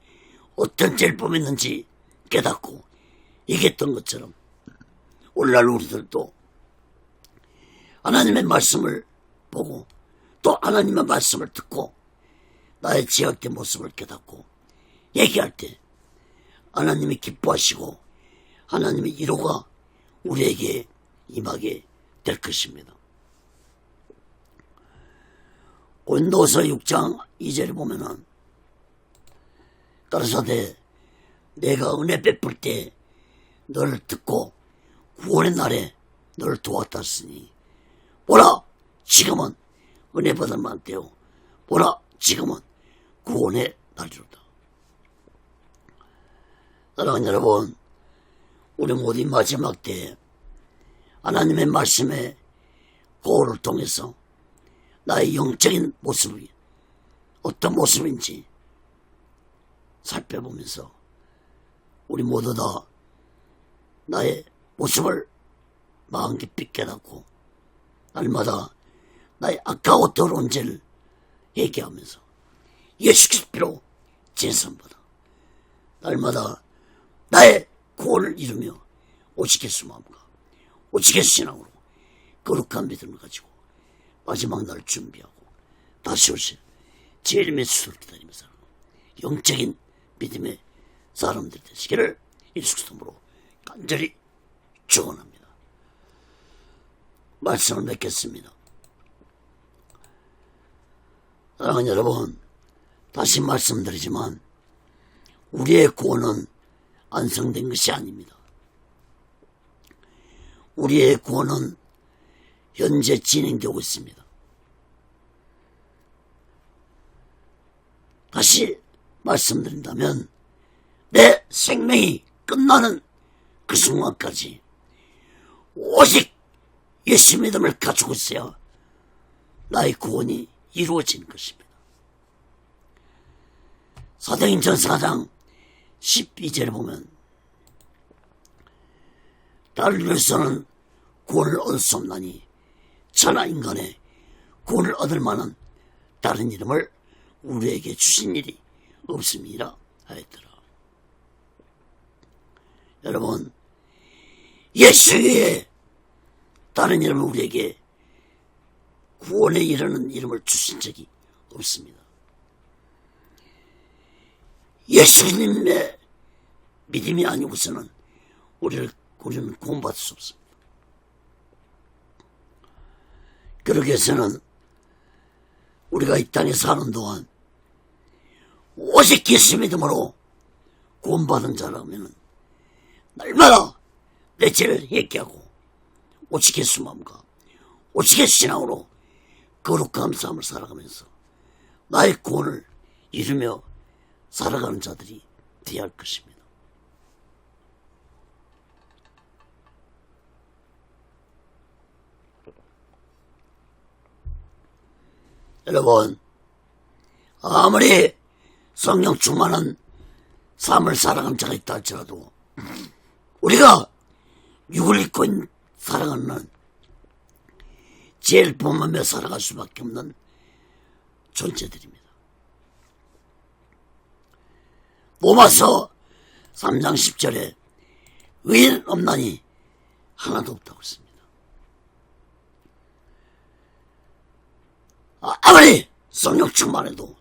어떤 죄를 범했는지 깨닫고 얘기했던 것처럼 오늘날 우리들도 하나님의 말씀을 보고 또 하나님의 말씀을 듣고 나의 죄악된 모습을 깨닫고 얘기할 때 하나님이 기뻐하시고 하나님의 위로가 우리에게 임하게 될 것입니다. 고린도서 6장 2절에 보면은 가라사대 내가 은혜 베풀 때 너를 듣고 구원의 날에 너를 도왔다 했으니 보라 지금은 은혜 받을 만때요 보라 지금은 구원의 날이로다. 사랑하는 여러분, 우리 모두 마지막 때에 하나님의 말씀의 거울을 통해서 나의 영적인 모습이 어떤 모습인지 살펴보면서 우리 모두 다 나의 모습을 마음 깊이 깨닫고 날마다 나의 악하고 더러운 죄를 얘기하면서 예수 그리스도로 제선받아 날마다 나의 구원을 이루며 오직 예수 마음과 오직 예수 신앙으로 거룩한 믿음을 가지고 마지막 날 준비하고 다시 오실 주님의 수를 기다리면서 영적인 믿음의 사람들 되시기를 예수 그리스도로 간절히 축원합니다. 말씀을 맺겠습니다. 사랑하는 여러분, 다시 말씀드리지만 우리의 구원은 완성된 것이 아닙니다. 우리의 구원은 현재 진행되고 있습니다. 다시 말씀드린다면 내 생명이 끝나는 그 순간까지 오직 예수 믿음을 가지고 있어야 나의 구원이 이루어진 것입니다. 사도행전서 4장 12절에 보면 다른 일로서는 구원을 얻을 수 없나니 천하 인간의 구원을 얻을 만한 다른 이름을 우리에게 주신 일이 없음이라 하였더라. 여러분, 예수 외에 다른 이름을 우리에게 구원에 이르는 이름을 주신 적이 없습니다. 예수님의 믿음이 아니고서는 우리는 구원받을 수 없습니다. 그러기 위해서는 우리가 이 땅에 사는 동안 오직 예수 믿음으로 구원받은 자라면 날마다 내 죄를 회개하고 오직 예수 마음과 오직 예수 신앙으로 거룩한 삶을 살아가면서 나의 구원을 이루며 살아가는 자들이 되어야 할 것입니다. 여러분, 아무리 성령 충만한 삶을 살아가는 자가 있다 할지라도 우리가 육을 입고 살아가는 한 제일 범하며 살아갈 수밖에 없는 존재들입니다. 로마서 3장 10절에 의인 없나니 하나도 없다고 했습니다. 아무리 성령 충만해도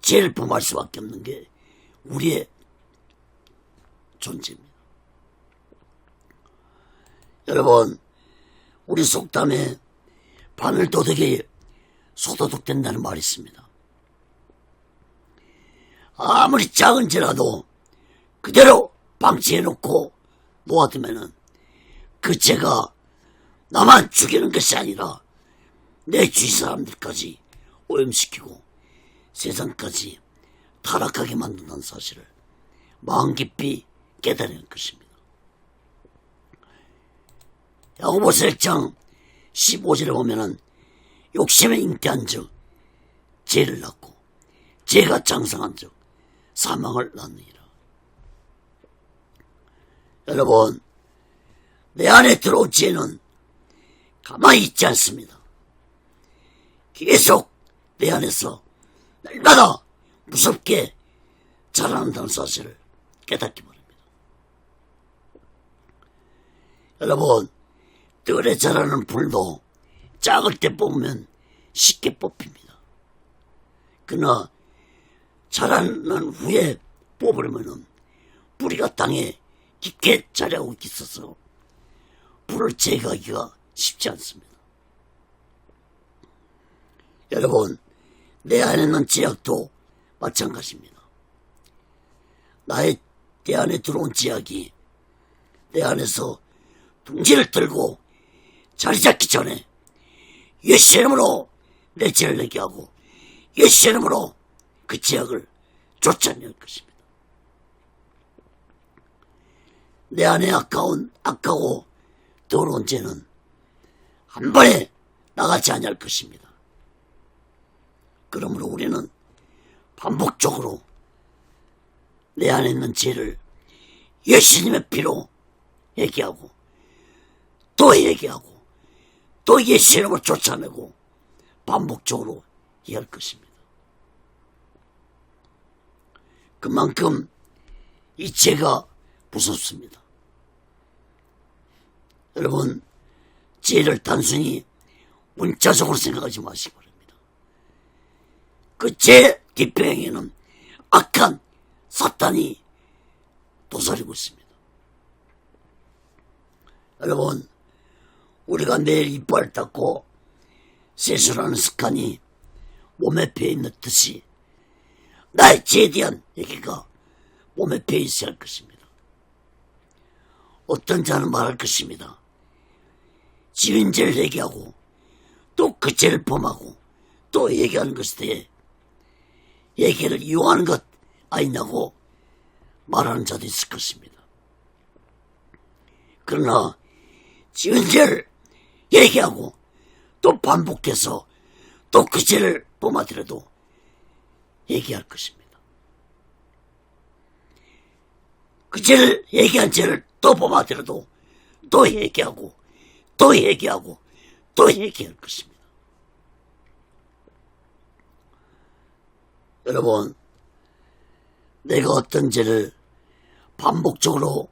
제일 범할 수밖에 없는 게 우리의 존재입니다. 여러분, 우리 속담에 바늘도둑이 소도둑된다는 말이 있습니다. 아무리 작은 죄라도 그대로 방치해놓고 놓아두면은 그 죄가 나만 죽이는 것이 아니라 내 주위 사람들까지 오염시키고 세상까지 타락하게 만든다는 사실을 마음 깊이 깨달은 것입니다. 야고보서 1장 15절에 보면은 욕심에 잉태한 즉 죄를 낳고 죄가 장성한 즉 사망을 낳느니라. 여러분, 내 안에 들어온 죄는 가만히 있지 않습니다. 계속 내 안에서 날마다 무섭게 자라난다는 사실을 깨닫기 바랍니다. 여러분, 뜰에 자라는 불도 작을 때 뽑으면 쉽게 뽑힙니다. 그러나 자라난 후에 뽑으려면 뿌리가 땅에 깊게 자라고 있어서 불을 제거하기가 쉽지 않습니다. 여러분, 내 안에 있는 죄악도 마찬가지입니다. 내 안에 들어온 죄악이 내 안에서 둥지를 들고 자리 잡기 전에 예수 이름으로 내 죄를 내게 하고 예수 이름으로 그 죄악을 쫓아낼 것입니다. 내 안에 악하고 더러운 죄는 한 번에 나가지 아니할 것입니다. 그러므로 우리는 반복적으로 내 안에 있는 죄를 예수님의 피로 회개하고 또 회개하고 또 예수 이름으로 쫓아내고 반복적으로 해야 할 것입니다. 그만큼 이 죄가 무섭습니다. 여러분, 죄를 단순히 문자적으로 생각하지 마시기 바랍니다. 그 죄 뒷배경에는 악한 사탄이 도사리고 있습니다. 여러분, 우리가 매일 이빨 닦고 세수라는 습관이 몸에 배어있는 듯이 나의 죄에 대한 얘기가 몸에 배어 있어야 할 것입니다. 어떤 자는 말할 것입니다. 지은 죄를 얘기하고 또 그 죄를 범하고 또 얘기하는 것에 대해 얘기를 이용하는 것 아니냐고 말하는 자도 있을 것입니다. 그러나 지은 죄를 얘기하고 또 반복해서 또 그 죄를 범하더라도 얘기할 것입니다. 그 죄를 얘기한 죄를 또 범하더라도 또 얘기하고 또 얘기하고 또 얘기할 것입니다. 여러분, 내가 어떤 죄를 반복적으로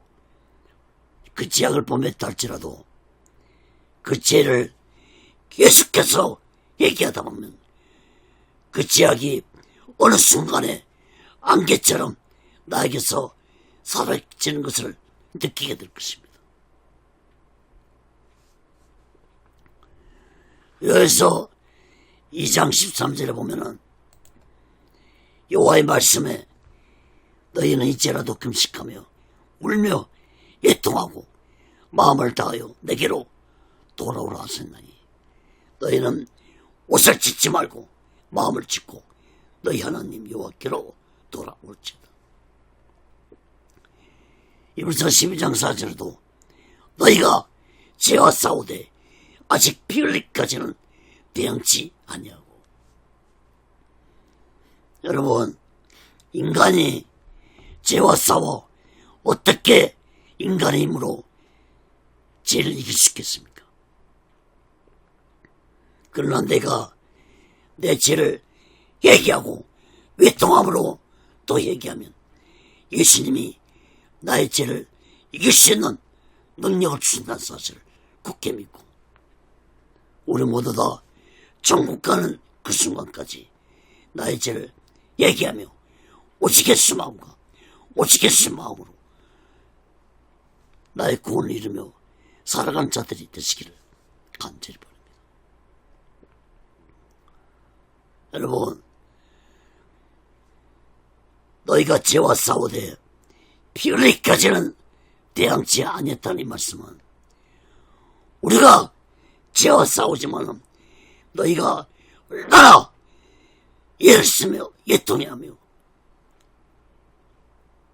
그 죄악을 범했다 할지라도 그 죄를 계속해서 얘기하다 보면 그 죄악이 어느 순간에 안개처럼 나에게서 사라지는 것을 느끼게 될 것입니다. 여기서 2장 13절에 보면은 여호와의 말씀에 너희는 이제라도 금식하며 울며 애통하고 마음을 다하여 내게로 돌아오라 하셨나니 너희는 옷을 찢지 말고 마음을 찢고 너희 하나님 여호와께로 돌아올지다. 이불서 12장 4절에도 너희가 죄와 싸우되 아직 피 흘리기까지는 대응치 아니하고. 여러분, 인간이 죄와 싸워 어떻게 인간의 힘으로 죄를 이길 수 있겠습니까? 그러나 내가 내 죄를 얘기하고 외통함으로 또 얘기하면 예수님이 나의 죄를 이길 수 있는 능력을 주신다는 사실을 굳게 믿고 우리 모두 다 천국 가는 그 순간까지 나의 죄를 얘기하며 오직 예수 마음과 오직 예수 마음으로 나의 구원을 이루며 살아가는 자들이 되시기를 간절히 바랍니다. 여러분, 너희가 죄와 싸우되 피 흘리기까지는 대항치 아니했다는 이 말씀은 우리가 죄와 싸우지만 너희가 얼마나 예를 쓰며 애통해하며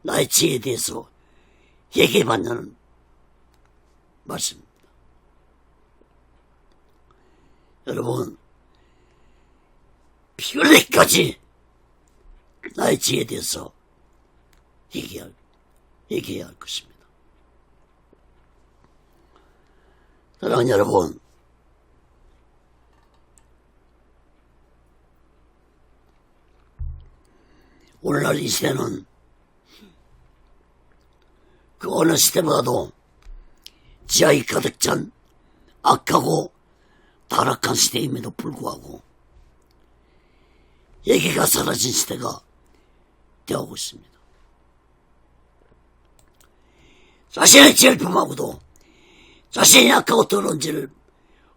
나의 죄에 대해서 얘기해봤냐는 말씀입니다. 여러분, 피 흘리기까지 나의 죄에 대해서 얘기해야 할 것입니다. 사랑하는 여러분, 오늘날 이 시대는 그 어느 시대보다도 지하이 가득 찬 악하고 타락한 시대임에도 불구하고 얘기가 사라진 시대가 되어가고 있습니다. 자신의 죄를 범하고도 자신이 악하고 더러운 죄를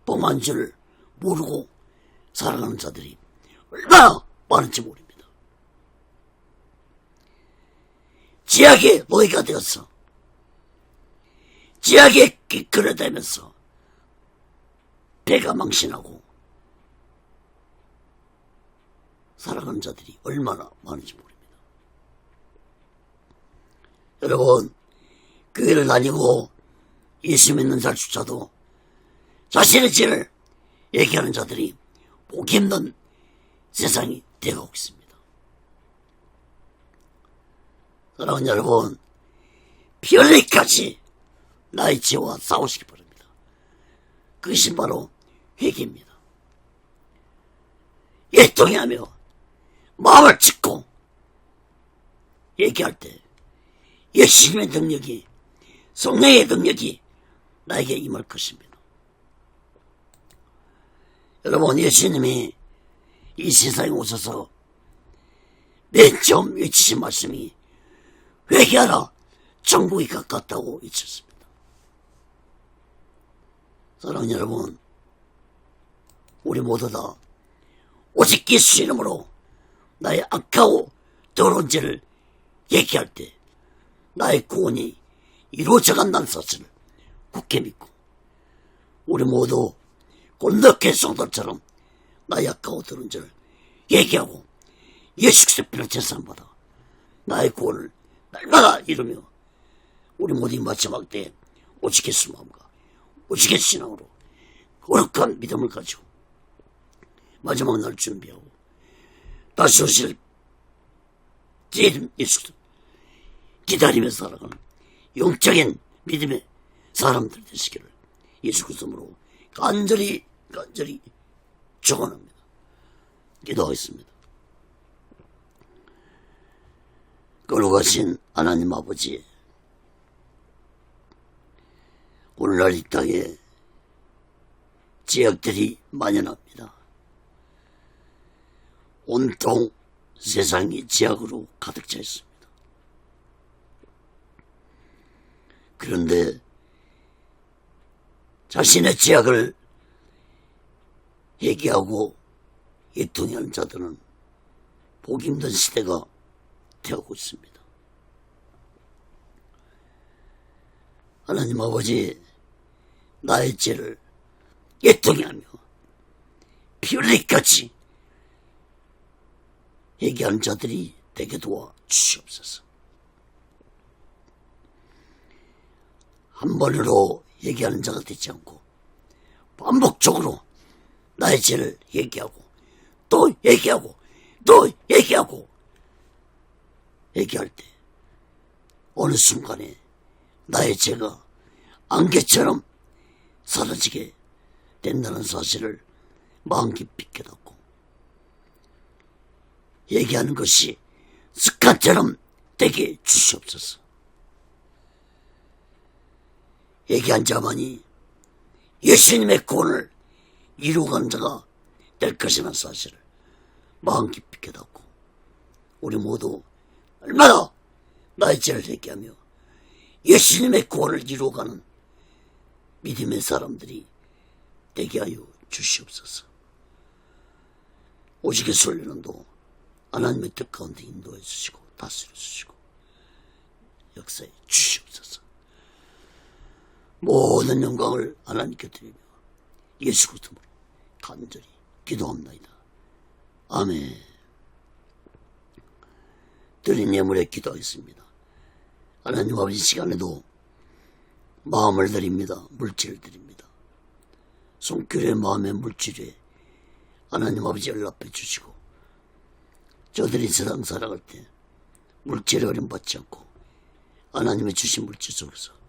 범한 줄 모르고 살아가는 자들이 얼마나 많은지 모릅니다. 지하의 노예가 되어서 지하에 끌어다니면서 배가 망신하고 살아가는 자들이 얼마나 많은지 모릅니다. 여러분, 교회를 다니고 예수 믿는 자조차도 자신의 죄를 얘기하는 자들이 보기 힘든 세상이 되어가고 있습니다. 사랑하는 여러분, 피 흘리기까지 나의 죄와 싸우시기 바랍니다. 그것이 바로 회개입니다. 애통해하며 마음을 찢고 얘기할 때 예수님의 능력이, 성령의 능력이 나에게 임할 것입니다. 여러분, 예수님이 이 세상에 오셔서 맨 처음 외치신 말씀이 회개하라, 천국이 가깝다고 외쳤습니다. 사랑하는 여러분, 우리 모두 다 오직 예수 이름으로 나의 악하고 더러운 죄를 얘기할 때 나의 구원이 이루어져 간다는 사실을 굳게 믿고 우리 모두 곤덕의 성도처럼 나의 약하고 더러운 죄를 얘기하고 예수 그리스도의 피로 제사함받아 나의 구원을 날마다 이루며 우리 모두 이 마지막 때에 오직의 수마음과 오직의 신앙으로 거룩한 믿음을 가지고 마지막 날 준비하고 다시 오실 제 예수 그리스도 기다리며 살아가는 영적인 믿음의 사람들 되시기를 예수 그리스도로 간절히 축원합니다. 기도하겠습니다. 거룩하신 하나님 아버지, 오늘날 이 땅에 지역들이 만연합니다. 온통 세상이 지역으로 가득 차 있습니다. 그런데 자신의 죄악을 얘기하고 애통하는 자들은 보기 힘든 시대가 되어가고 있습니다. 하나님 아버지, 나의 죄를 애통하며 피 흘리기까지 얘기하는 자들이 되게 도와 주시옵소서. 한 번으로 얘기하는 자가 되지 않고 반복적으로 나의 죄를 얘기하고 또 얘기하고 또 얘기하고 얘기할 때 어느 순간에 나의 죄가 안개처럼 사라지게 된다는 사실을 마음 깊이 깨닫고 얘기하는 것이 습관처럼 되게 주시옵소서. 얘기한 자만이 예수님의 구원을 이루어가는 자가 될 것이라는 사실을 마음 깊이 깨닫고 우리 모두 얼마나 나의 죄를 얘기하며 예수님의 구원을 이루어가는 믿음의 사람들이 되게 하여 주시옵소서. 오직의 순례론도 하나님의 뜻 가운데 인도해 주시고 다스려 주시고 역사해 주시옵소서. 모든 영광을 하나님께 드리며 예수 그리스도로 간절히 기도합니다. 아멘. 드린 예물에 기도하겠습니다. 하나님 아버지, 시간에도 마음을 드립니다. 물질을 드립니다. 손길의 마음의 물질에 하나님 아버지 연락해 주시고 저들이 세상 살아갈 때 물질에 어려움받지 않고 하나님의 주신 물질 속에서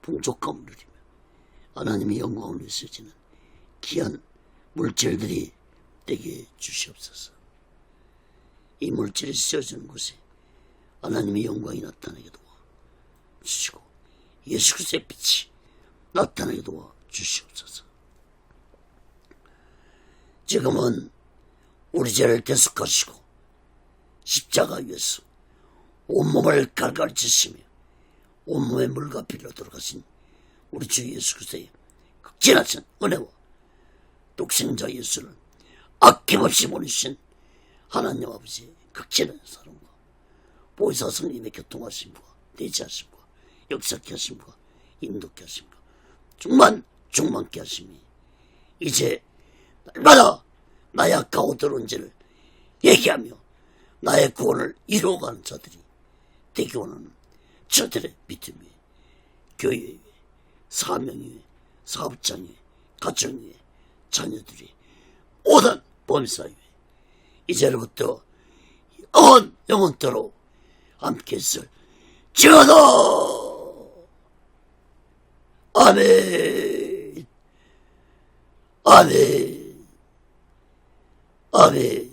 풍족함을 누리며 하나님의 영광을 위해서지는 귀한 물질들이 되게 주시옵소서. 이 물질이 쓰여지는 곳에 하나님의 영광이 나타나게 도와 주시고 예수 그리스도의 빛이 나타나게 도와 주시옵소서. 지금은 우리 죄를 대속하시고 십자가 위에서 온몸을 갈갈 찢으시며 온몸에 물과 피로 돌아가신 우리 주 예수 그리스도의 극진하신 은혜와 독생자 예수를 아낌없이 보내주신 하나님 아버지의 극진한 사랑과 보혜사 성령님의 교통하심과 대지하심과 역사케 하심과 인도케 하심과 충만케 하심이 이제 날마다 나의 악하고 더러운 죄를 얘기하며 나의 구원을 이루어가는 자들이 되기 원하는 저들의 믿음 위에 교회 위에 사명 위에 사업장 위에 가정 위에 자녀들이 모든 범사 위에 이제로부터 영원토록 함께 있을 지어다. 아멘. 아멘. 아멘.